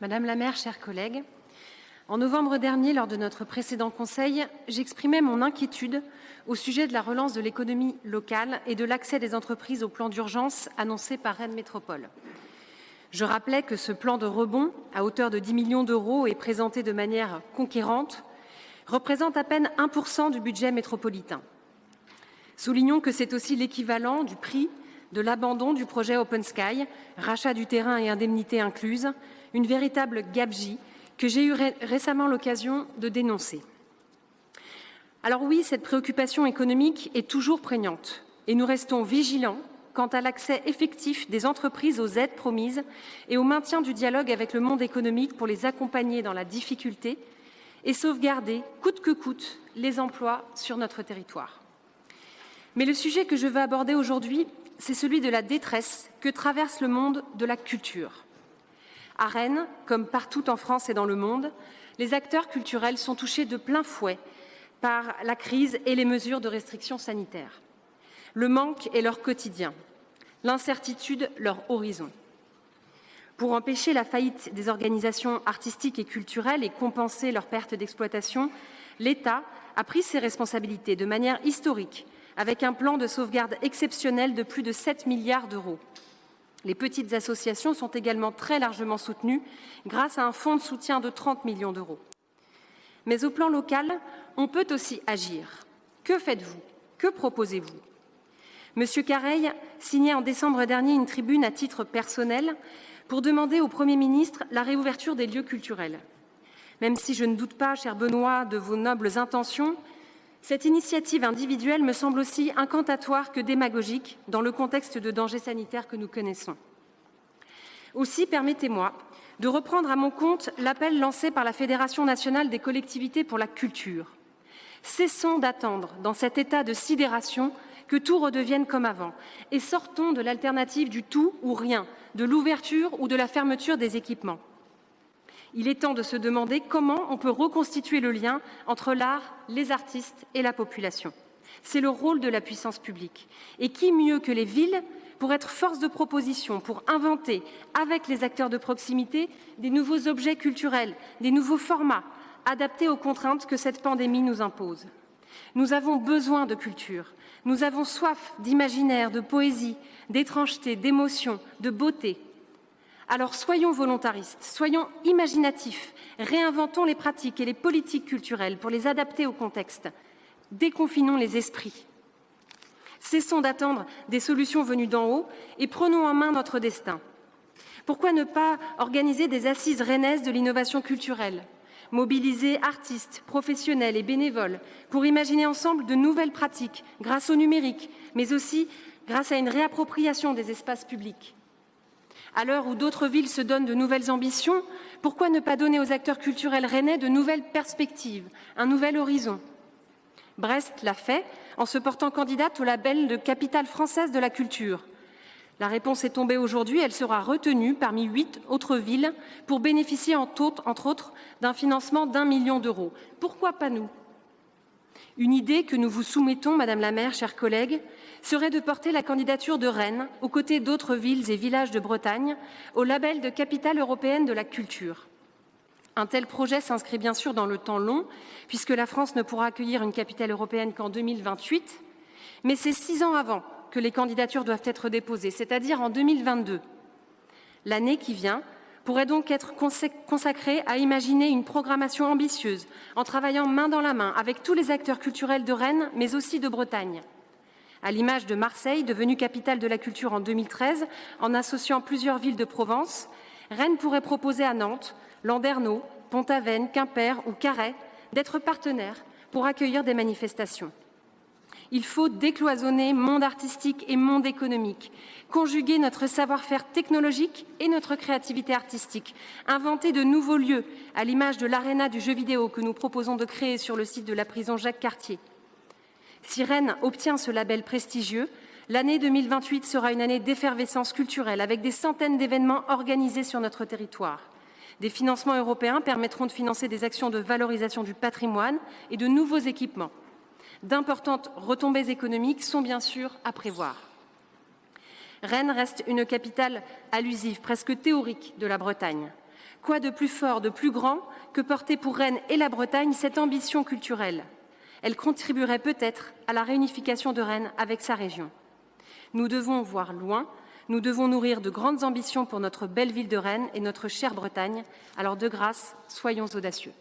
Madame la maire, chers collègues, en novembre dernier, lors de notre précédent conseil, j'exprimais mon inquiétude au sujet de la relance de l'économie locale et de l'accès des entreprises au plan d'urgence annoncé par Rennes Métropole. Je rappelais que ce plan de rebond, à hauteur de 10 millions d'euros et présenté de manière conquérante, représente à peine 1% du budget métropolitain. Soulignons que c'est aussi l'équivalent du prix de l'abandon du projet Open Sky, rachat du terrain et indemnités incluses, une véritable gabegie que j'ai eu récemment l'occasion de dénoncer. Alors oui, cette préoccupation économique est toujours prégnante et nous restons vigilants quant à l'accès effectif des entreprises aux aides promises et au maintien du dialogue avec le monde économique pour les accompagner dans la difficulté et sauvegarder, coûte que coûte, les emplois sur notre territoire. Mais le sujet que je veux aborder aujourd'hui, c'est celui de la détresse que traverse le monde de la culture. À Rennes, comme partout en France et dans le monde, les acteurs culturels sont touchés de plein fouet par la crise et les mesures de restriction sanitaire. Le manque est leur quotidien, l'incertitude leur horizon. Pour empêcher la faillite des organisations artistiques et culturelles et compenser leur perte d'exploitation, l'État a pris ses responsabilités de manière historique, avec un plan de sauvegarde exceptionnel de plus de 7 milliards d'euros. Les petites associations sont également très largement soutenues grâce à un fonds de soutien de 30 millions d'euros. Mais au plan local, on peut aussi agir. Que faites-vous? Que proposez-vous? Monsieur Careil signait en décembre dernier une tribune à titre personnel pour demander au Premier ministre la réouverture des lieux culturels. Même si je ne doute pas, cher Benoît, de vos nobles intentions, cette initiative individuelle me semble aussi incantatoire que démagogique dans le contexte de danger sanitaire que nous connaissons. Aussi, permettez-moi de reprendre à mon compte l'appel lancé par la Fédération nationale des collectivités pour la culture. Cessons d'attendre, dans cet état de sidération, que tout redevienne comme avant et sortons de l'alternative du tout ou rien, de l'ouverture ou de la fermeture des équipements. Il est temps de se demander comment on peut reconstituer le lien entre l'art, les artistes et la population. C'est le rôle de la puissance publique. Et qui mieux que les villes pour être force de proposition, pour inventer, avec les acteurs de proximité, des nouveaux objets culturels, des nouveaux formats, adaptés aux contraintes que cette pandémie nous impose. Nous avons besoin de culture. Nous avons soif d'imaginaire, de poésie, d'étrangeté, d'émotion, de beauté. Alors soyons volontaristes, soyons imaginatifs, réinventons les pratiques et les politiques culturelles pour les adapter au contexte. Déconfinons les esprits. Cessons d'attendre des solutions venues d'en haut et prenons en main notre destin. Pourquoi ne pas organiser des assises rennaises de l'innovation culturelle? Mobiliser artistes, professionnels et bénévoles pour imaginer ensemble de nouvelles pratiques grâce au numérique, mais aussi grâce à une réappropriation des espaces publics. À l'heure où d'autres villes se donnent de nouvelles ambitions, pourquoi ne pas donner aux acteurs culturels rennais de nouvelles perspectives, un nouvel horizon? Brest l'a fait en se portant candidate au label de capitale française de la culture. La réponse est tombée aujourd'hui, elle sera retenue parmi 8 autres villes pour bénéficier entre autres d'un financement d'1 million d'euros. Pourquoi pas nous? Une idée que nous vous soumettons, Madame la maire, chers collègues, serait de porter la candidature de Rennes, aux côtés d'autres villes et villages de Bretagne, au label de capitale européenne de la culture. Un tel projet s'inscrit bien sûr dans le temps long, puisque la France ne pourra accueillir une capitale européenne qu'en 2028, mais c'est 6 ans avant que les candidatures doivent être déposées, c'est-à-dire en 2022. L'année qui vient pourrait donc être consacrée à imaginer une programmation ambitieuse, en travaillant main dans la main avec tous les acteurs culturels de Rennes, mais aussi de Bretagne. À l'image de Marseille, devenue capitale de la culture en 2013, en associant plusieurs villes de Provence, Rennes pourrait proposer à Nantes, Landerneau, Pont-Aven, Quimper ou Carhaix d'être partenaires pour accueillir des manifestations. Il faut décloisonner monde artistique et monde économique, conjuguer notre savoir-faire technologique et notre créativité artistique, inventer de nouveaux lieux, à l'image de l'aréna du jeu vidéo que nous proposons de créer sur le site de la prison Jacques-Cartier. Si Rennes obtient ce label prestigieux, l'année 2028 sera une année d'effervescence culturelle avec des centaines d'événements organisés sur notre territoire. Des financements européens permettront de financer des actions de valorisation du patrimoine et de nouveaux équipements. D'importantes retombées économiques sont bien sûr à prévoir. Rennes reste une capitale allusive, presque théorique de la Bretagne. Quoi de plus fort, de plus grand que porter pour Rennes et la Bretagne cette ambition culturelle? Elle contribuerait peut-être à la réunification de Rennes avec sa région. Nous devons voir loin, nous devons nourrir de grandes ambitions pour notre belle ville de Rennes et notre chère Bretagne. Alors de grâce, soyons audacieux.